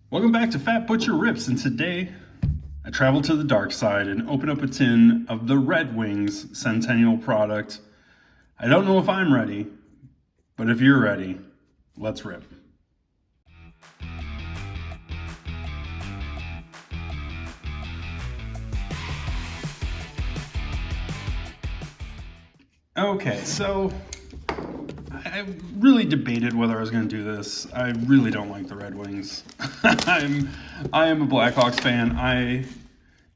Welcome back to Fat Butcher Rips, and today I travel to the dark side and open up a tin of the Red Wings Centennial product. I don't know if I'm ready, but if you're ready, let's rip. Okay, so I really debated whether I was going to do this. I really don't like the Red Wings. I am a Blackhawks fan. I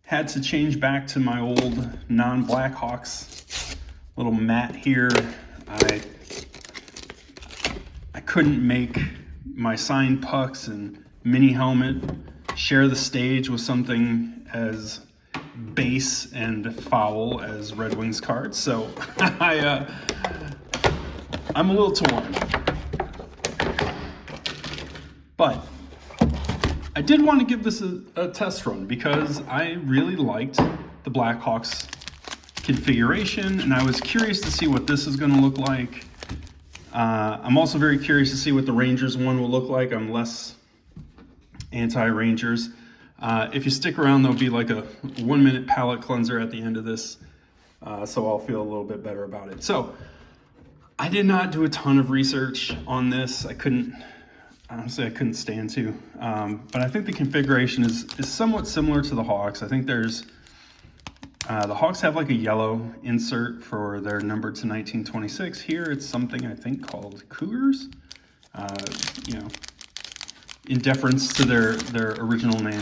had to change back to my old non-Blackhawks little mat here. I couldn't make my signed pucks and mini helmet share the stage with something as base and foul as Red Wings cards, so I'm a little torn. But I did want to give this a test run because I really liked the Blackhawks configuration, and I was curious to see what this is going to look like. I'm also very curious to see what the Rangers one will look like. I'm less anti-Rangers. If you stick around, there'll be like a 1-minute palate cleanser at the end of this, so I'll feel a little bit better about it. So I did not do a ton of research on this. Honestly, I couldn't stand to. But I think the configuration is somewhat similar to the Hawks. I think there's, the Hawks have like a yellow insert for their number to 1926. Here it's something I think called Cougars, in deference to their original name.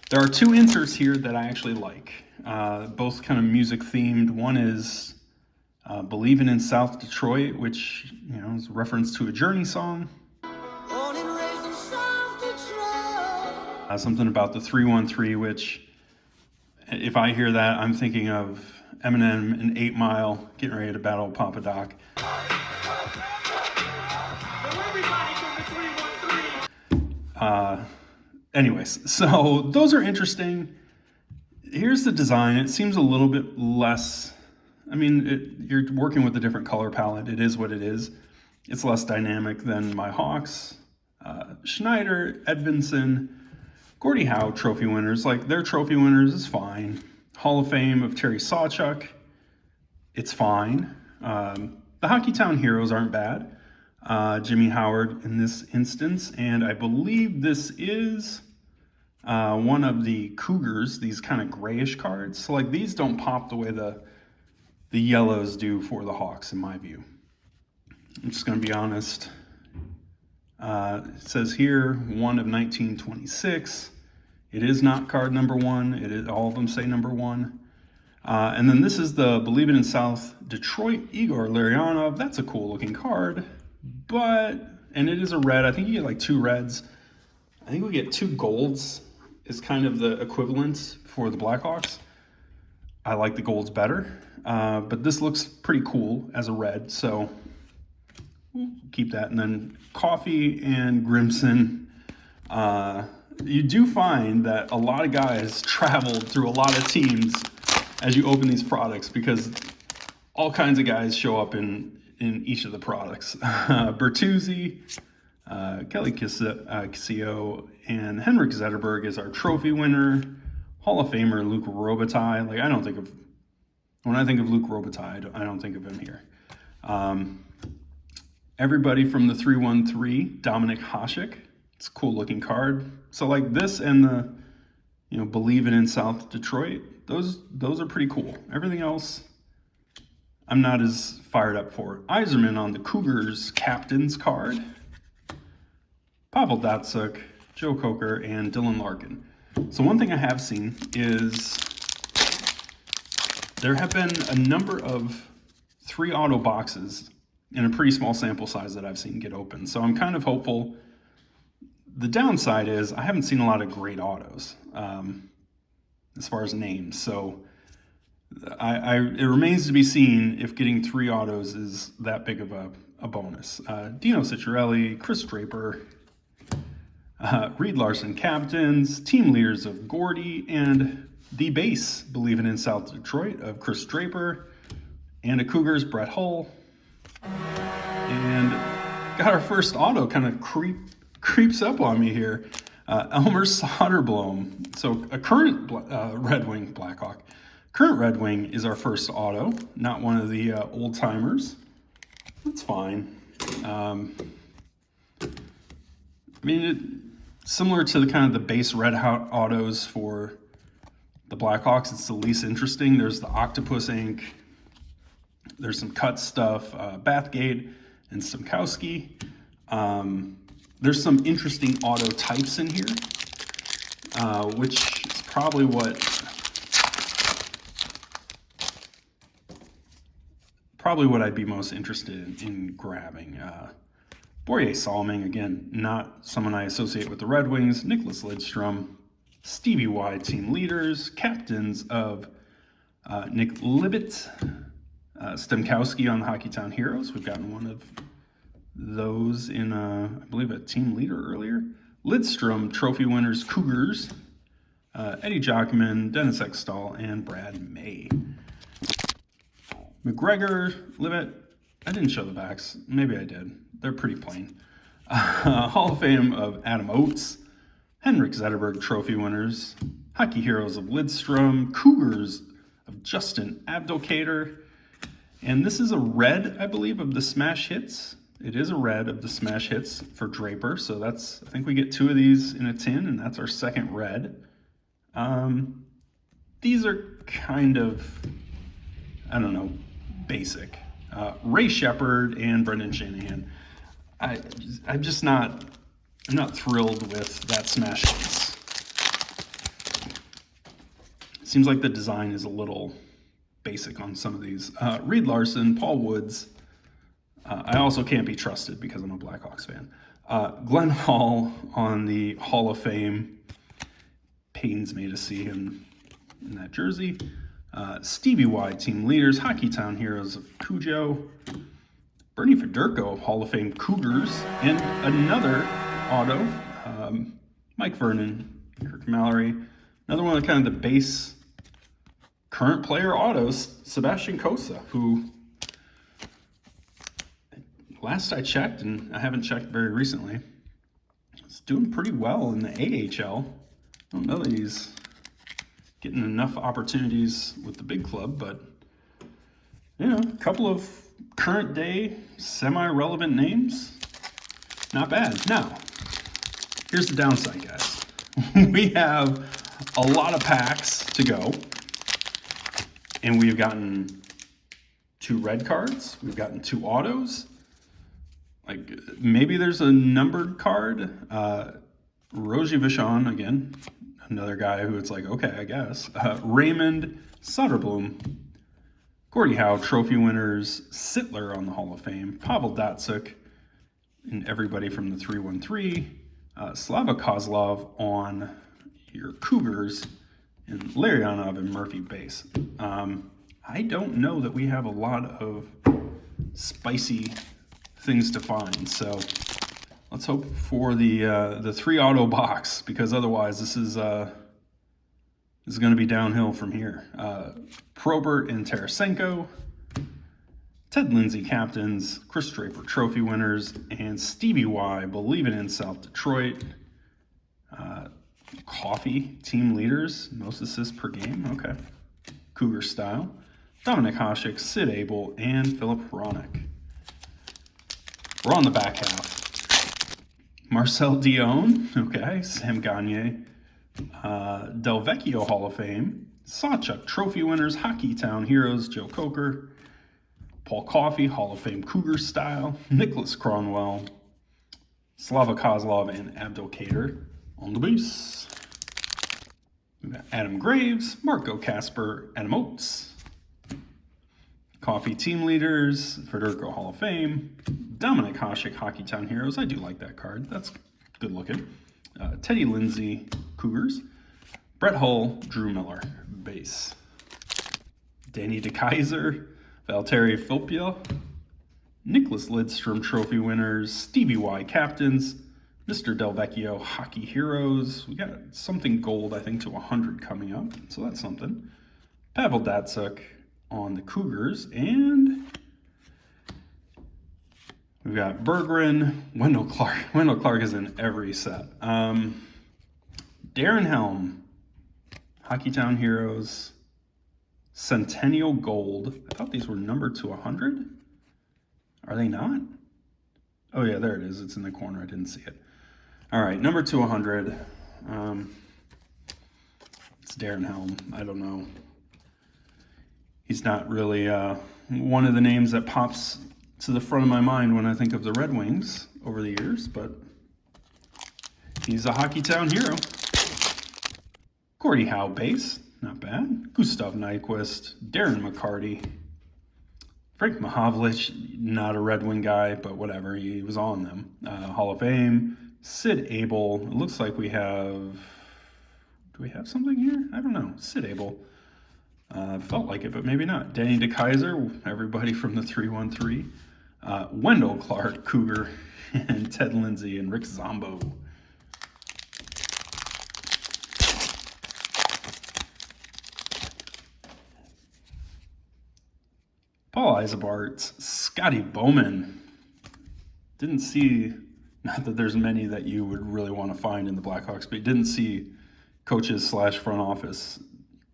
There are two inserts here that I actually like, both kind of music themed. One is Believin' in South Detroit, which is a reference to a Journey song. Something about the 313, which if I hear that, I'm thinking of Eminem and 8 Mile getting ready to battle Papa Doc. Anyways, so those are interesting. Here's the design. It seems a little bit less, you're working with a different color palette. It is what it is. It's less dynamic than my Hawks. Schneider, Edvinsson, Gordie Howe trophy winners. Like, their trophy winners is fine. Hall of Fame of Terry Sawchuk, it's fine. The Hockeytown Heroes aren't bad. Jimmy Howard in this instance, and I believe this is one of the Cougars, these kind of grayish cards. So like, these don't pop the way the yellows do for the Hawks in my view. I'm just going to be honest. It says here, 1 of 1926. It is not card number 1. It is, all of them say number 1. And then this is the Believin' in South Detroit, Igor Larionov. That's a cool looking card, and it is a red. I think you get like 2 reds. I think we get 2 golds is kind of the equivalent for the Blackhawks. I like the golds better, but this looks pretty cool as a red, so we'll keep that. And then Coffey and Grimson. You do find that a lot of guys traveled through a lot of teams as you open these products, because all kinds of guys show up in each of the products. Bertuzzi, Kelly Kisio, and Henrik Zetterberg is our trophy winner. Hall of Famer Luc Robitaille. Like, when I think of Luc Robitaille, I don't think of him here. Everybody from the 313, Dominic Hasek. It's a cool looking card. So like this and the, Believin' in South Detroit, those are pretty cool. Everything else, I'm not as fired up for. Yzerman on the Cougars captain's card. Pavel Datsyuk, Joe Coker, and Dylan Larkin. So one thing I have seen is there have been a number of 3 auto boxes in a pretty small sample size that I've seen get open. So I'm kind of hopeful. The downside is I haven't seen a lot of great autos as far as names. So it remains to be seen if getting 3 autos is that big of a bonus. Dino Ciccarelli, Chris Draper, Reed Larson captains, team leaders of Gordie, and the base Believin' in South Detroit of Chris Draper, and a Cougars Brett Hull. And got our first auto kind of creep creeps up on me here. Elmer Soderblom. So a current Red Wing Blackhawk. Current Red Wing is our first auto, not one of the old timers. That's fine. I mean, similar to the kind of the base red hot autos for the Blackhawks, it's the least interesting. There's the Octopus ink. There's some cut stuff, Bathgate and Stamkowski. There's some interesting auto types in here, which is probably what I'd be most interested in grabbing. Borje Salming, again, not someone I associate with the Red Wings. Nicholas Lidstrom, Stevie Y team leaders, captains of Nick Libet, Stamkowski on the Hockeytown Heroes. We've gotten one of those in, I believe, a team leader earlier. Lidstrom, trophy winners, Cougars, Eddie Jockman, Dennis Ekstall, and Brad May. McGregor, Libet, I didn't show the backs. Maybe I did. They're pretty plain. Hall of Fame of Adam Oates, Henrik Zetterberg trophy winners, Hockey Heroes of Lidstrom, Cougars of Justin Abdelkader, and this is a red, I believe, of the Smash Hits. It is a red of the Smash Hits for Draper, so that's, I think we get 2 of these in a tin, and that's our second red. These are kind of, I don't know, basic. Ray Shepard and Brendan Shanahan. I'm not thrilled with that Smash Hits. Seems like the design is a little basic on some of these. Reed Larson, Paul Woods. I also can't be trusted because I'm a Blackhawks fan. Glenn Hall on the Hall of Fame. Pains me to see him in that jersey. Stevie Y team leaders, Hockeytown Heroes of Cujo. Bernie Federko, Hall of Fame Cougars. And another auto, Mike Vernon, Kirk Mallory. Another one of kind of the base current player autos, Sebastian Cossa, who last I checked, and I haven't checked very recently, is doing pretty well in the AHL. I don't know that he's getting enough opportunities with the big club, but you know, a couple of current day semi-relevant names, not bad. Now, here's the downside, guys. We have a lot of packs to go, and we've gotten 2 red cards, we've gotten 2 autos. Like, maybe there's a numbered card. Roger Vachon, again, another guy who it's like, okay, I guess. Raymond Soderblom, Gordie Howe, trophy winners, Sittler on the Hall of Fame, Pavel Datsuk, and everybody from the 313, Slava Kozlov on your Cougars, and Larionov and Murphy base. I don't know that we have a lot of spicy things to find, so let's hope for the 3 auto box, because otherwise this is going to be downhill from here. Probert and Tarasenko, Ted Lindsay captains, Chris Draper trophy winners, and Stevie Y, Believe It in South Detroit. Coffee team leaders, most assists per game, okay. Cougar style. Dominic Hasek, Sid Abel, and Philip Hronek. We're on the back half. Marcel Dion, okay, Sam Gagne, Del Vecchio Hall of Fame, Sawchuk trophy winners, Hockeytown Heroes, Joe Coker, Paul Coffey, Hall of Fame Cougar style, Nicholas Cronwell, Slava Kozlov, and Abdelkader on the base. We've got Adam Graves, Marco Casper, Adam Oates, Coffee team leaders, Federico Hall of Fame, Dominic Hasek, Hockeytown Heroes. I do like that card. That's good looking. Teddy Lindsay, Cougars. Brett Hull, Drew Miller, base. Danny DeKaiser, Valtteri Filppula, Nicholas Lidstrom, trophy winners. Stevie Y, captains. Mr. Del Vecchio, Hockey Heroes. We got something gold, I think, to 100 coming up, so that's something. Pavel Datsuk on the Cougars, and We've got Berggren, Wendell Clark. Wendell Clark is in every set. Darren Helm, Hockeytown Heroes, Centennial Gold. I thought these were numbered to 100. Are they not? Oh yeah, there it is. It's in the corner. I didn't see it. All right, number 200. It's Darren Helm. I don't know. He's not really one of the names that pops to the front of my mind when I think of the Red Wings over the years, but he's a Hockeytown hero. Gordie Howe base, not bad. Gustav Nyquist, Darren McCarty, Frank Mahovlich, not a Red Wing guy, but whatever, he was on them. Hall of Fame, Sid Abel. It looks like we have, do we have something here? I don't know. Sid Abel. Felt like it, but maybe not. Danny DeKaiser, everybody from the 313. Wendell Clark, Cougar, and Ted Lindsay and Rick Zombo. Paul Eisebarts, Scotty Bowman. Didn't see, not that there's many that you would really want to find in the Blackhawks, but didn't see coaches / front office,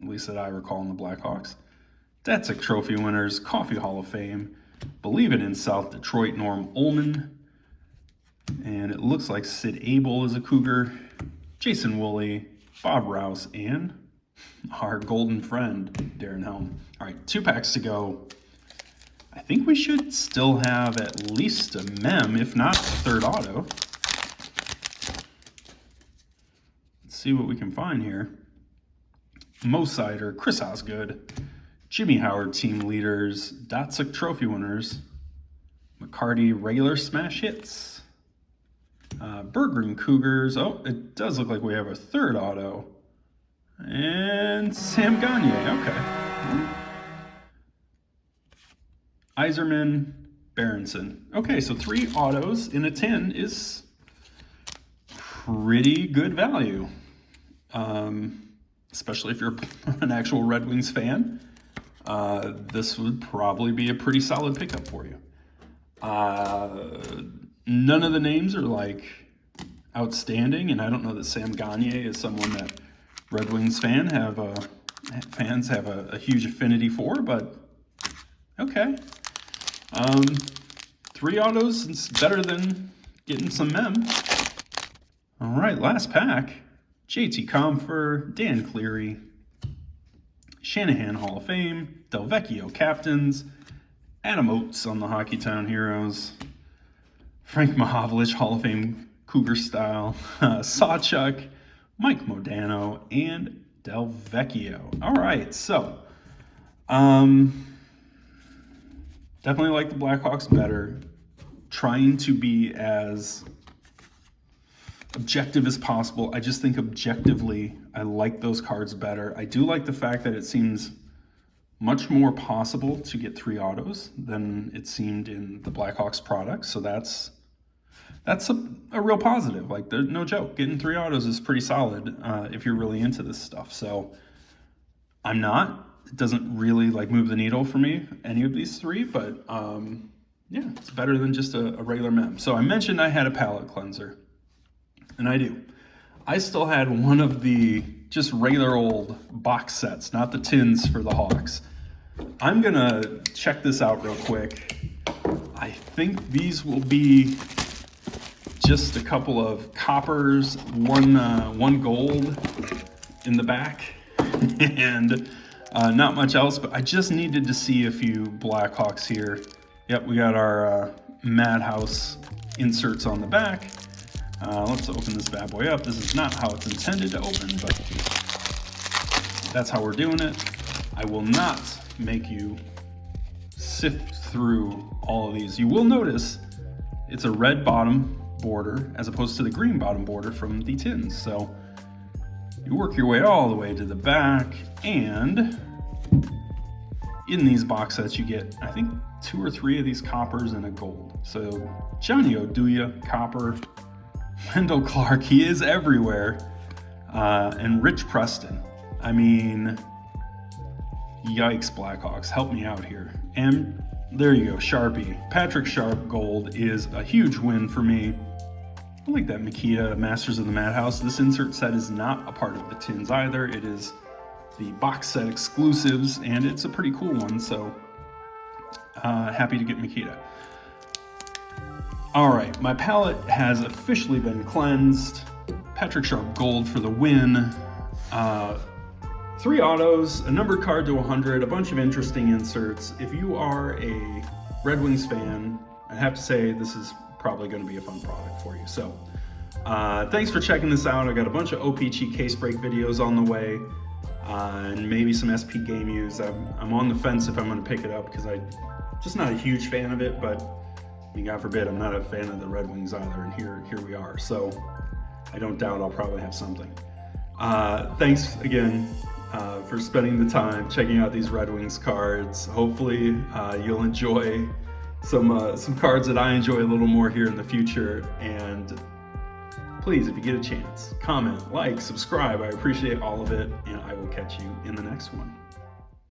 at least that I recall in the Blackhawks. Datsuk Trophy winners, Coffee Hall of Fame, Believe It in South Detroit, Norm Ullman. And it looks like Sid Abel is a Cougar, Jason Woolley, Bob Rouse, and our golden friend, Darren Helm. All right, 2 packs to go. I think we should still have at least a mem, if not a third auto. Let's see what we can find here. Mo Sider, Chris Osgood, Jimmy Howard team leaders, Datsuk Trophy winners, McCarty regular smash hits, Berggren Cougars. Oh, it does look like we have a third auto. And Sam Gagne, okay. Iserman, Berenson. Okay, so 3 autos in a 10 is pretty good value. Especially if you're an actual Red Wings fan. This would probably be a pretty solid pickup for you. None of the names are like outstanding, and I don't know that Sam Gagne is someone that Red Wings fans have a huge affinity for, but okay. 3 autos is better than getting some mem. All right, last pack. JT Comfer, Dan Cleary, Shanahan Hall of Fame, Delvecchio captains, Adam Oates on the Hockeytown Heroes, Frank Mahovlich Hall of Fame Cougar style, Sawchuk, Mike Modano, and Delvecchio. All right, so definitely like the Blackhawks better. Trying to be as objective as possible. I just think objectively, I like those cards better. I do like the fact that it seems much more possible to get 3 autos than it seemed in the Blackhawks products. So that's a real positive. Like, there's no joke. Getting 3 autos is pretty solid if you're really into this stuff. So I'm not. It doesn't really like move the needle for me, any of these 3, but yeah, it's better than just a regular mem. So I mentioned I had a palette cleanser, and I do. I still had one of the just regular old box sets, not the tins for the Hawks. I'm gonna check this out real quick. I think these will be just a couple of coppers, one gold in the back, and not much else, but I just needed to see a few Blackhawks here. Yep, we got our Madhouse inserts on the back. Let's open this bad boy up. This is not how it's intended to open, but that's how we're doing it. I will not make you sift through all of these. You will notice it's a red bottom border as opposed to the green bottom border from the tins. So you work your way all the way to the back, and in these box sets you get, I think, 2 or 3 of these coppers and a gold. So Johnny Oduya, copper, Wendell Clark, he is everywhere, and Rich Preston. I mean, yikes, Blackhawks, help me out here. And There you go, Sharpie. Patrick Sharp Gold is a huge win for me. I like that Makita Masters of the Madhouse. This insert set is not a part of the tins either. It is the box set exclusives, and it's a pretty cool one, so happy to get Makita. All right, my palette has officially been cleansed. Patrick Sharp Gold for the win. 3 autos, a numbered card to 100, a bunch of interesting inserts. If you are a Red Wings fan, I have to say this is probably going to be a fun product for you. So thanks for checking this out. I got a bunch of OPC case break videos on the way, and maybe some SP game use. I'm on the fence if I'm going to pick it up because I'm just not a huge fan of it, but I mean, God forbid, I'm not a fan of the Red Wings either, and here we are. So I don't doubt I'll probably have something. Thanks again for spending the time checking out these Red Wings cards. Hopefully you'll enjoy some cards that I enjoy a little more here in the future. And please, if you get a chance, comment, like, subscribe. I appreciate all of it, and I will catch you in the next one.